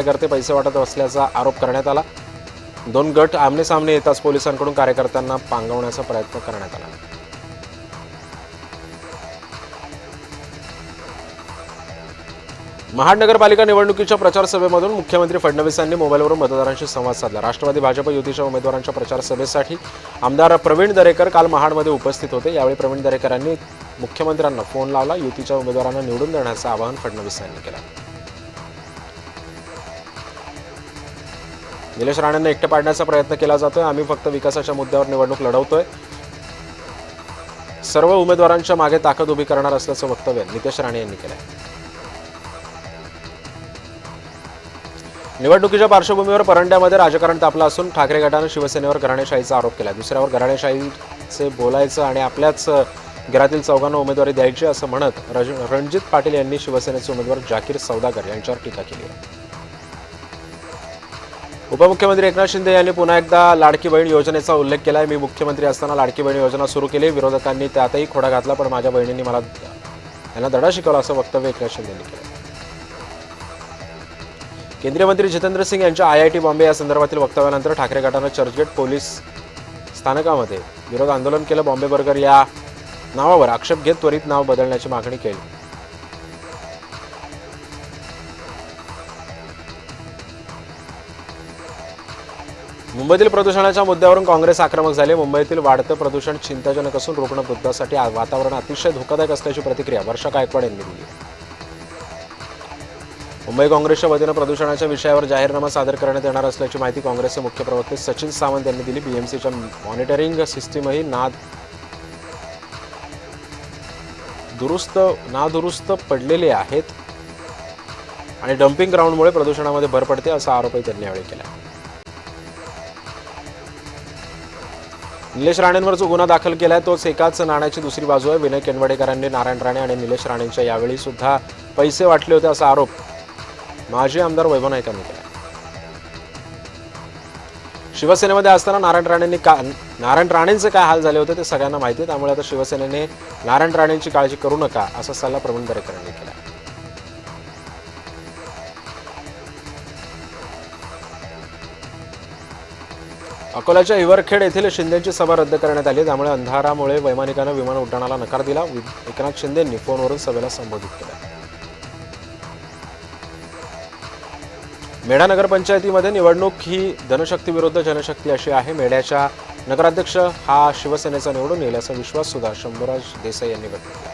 कार्यकर्ते पैसे वाटत असल्याचा आरोप करण्यात आला। दोन गट आमने सामने येताच पोलिसांकडून कार्यकर्त्यांना पांगवण्याचा प्रयत्न करण्यात आला। महानगरपालिका निवडणुकीच्या प्रचार सभेमधून मुख्यमंत्री फडणवीसांनी मोबाईलवरून मतदारांशी संवाद साधला। राष्ट्रवादी भाजप युतीच्या उमेदवारांच्या प्रचार सभेसाठी आमदार प्रवीण दरेकर काल महाडमध्ये उपस्थित होते। यावेळी प्रवीण दरेकरांनी मुख्यमंत्र्यांना फोन लावला। युतीच्या उमेदवारांना निवडून देण्याचं आवाहन फडणवीसांनी केलं। निलेश राणेंना एकटे पाडण्याचा प्रयत्न केला जातोय। आम्ही फक्त विकासाच्या मुद्द्यावर निवडणूक लढवतोय। सर्व उमेदवारांच्या मागे ताकद उभी करणार असल्याचं वक्तव्य नितेश राणे यांनी केलंय। निवडणुकीच्या पार्श्वभूमीवर परंड्यामध्ये राजकारण तापलं असून ठाकरे गटाने शिवसेनेवर घराणेशाहीचा आरोप केला। दुसऱ्यावर घराणेशाहीचे बोलायचं आणि आपल्याच घरातील चौघांना उमेदवारी द्यायची असं म्हणत रणजित पाटील यांनी शिवसेनेचे उमेदवार जाकीर सौदागर यांच्यावर टीका केली आहे। उपमुख्यमंत्री एकनाथ शिंदे यांनी पुन्हा एकदा लाडकी बहीण योजनेचा उल्लेख केलाय। मी मुख्यमंत्री असताना लाडकी बहीण योजना सुरू केली। विरोधकांनी त्यातही खोडा घातला, पण माझ्या बहिणींनी मला यांना धडा शिकवला असं वक्तव्य एकनाथ शिंदे यांनी केलं। केंद्रीय मंत्री जितेंद्र सिंग यांच्या IIT बॉम्बे या संदर्भातील वक्तव्यानंतर ठाकरे गटानं चर्चगेट पोलीस स्थानकामध्ये विरोध आंदोलन केलं। बॉम्बे बर्गर या नावावर आक्षेप घेत त्वरित नाव बदलण्याची मागणी केली। मुंबईतील प्रदूषणाच्या मुद्द्यावरून काँग्रेस आक्रमक झाली। मुंबईतील वाढतं प्रदूषण चिंताजनक असून रुग्णवृद्धासाठी वातावरण अतिशय धोकादायक असल्याची प्रतिक्रिया वर्षा गायकवाड यांनी दिली। मुंबई काँग्रेसच्या वतीनं प्रदूषणाच्या विषयावर जाहीरनामा सादर करण्यात येणार असल्याची माहिती काँग्रेसचे मुख्य प्रवक्ते सचिन सावंत यांनी दिली। BMCच्या मॉनिटरिंग सिस्टीमही नादुरुस्त पडलेले आहेत आणि डम्पिंग ग्राउंडमुळे प्रदूषणामध्ये भर पडते असा आरोपही त्यांनी यावेळी केला। निलेश राणेंवर जो गुन्हा दाखल केलाय तोच एकाच नाण्याची दुसरी बाजू आहे। विनय केनवडेकरांनी नारायण राणे आणि निलेश राणेंच्या यावेळी सुद्धा पैसे वाटले होते असा आरोप माजी आमदार वैभव नाईकांनी केला। शिवसेनेमध्ये असताना नारायण राणेंचे काय हाल झाले होते ते सगळ्यांना माहिती आहे। त्यामुळे आता शिवसेनेने नारायण राणेंची काळजी करू नका असा सल्ला प्रवीण दरेकरांनी केला। अकोल्याच्या हिवरखेड येथील शिंदेची सभा रद्द करण्यात आली। त्यामुळे अंधारामुळे वैमानिकानं विमान उड्डाणाला नकार दिला। एकनाथ शिंदेंनी फोनवरून सभेला संबोधित केलं। मेढा नगरपंचायतीमध्ये निवडणूक ही धनशक्ती विरुद्ध जनशक्ती अशी आहे। मेढ्याच्या नगराध्यक्ष हा शिवसेनेचा निवडून येईल असा विश्वास सुद्धा शंभूराज देसाई यांनी व्यक्त केला।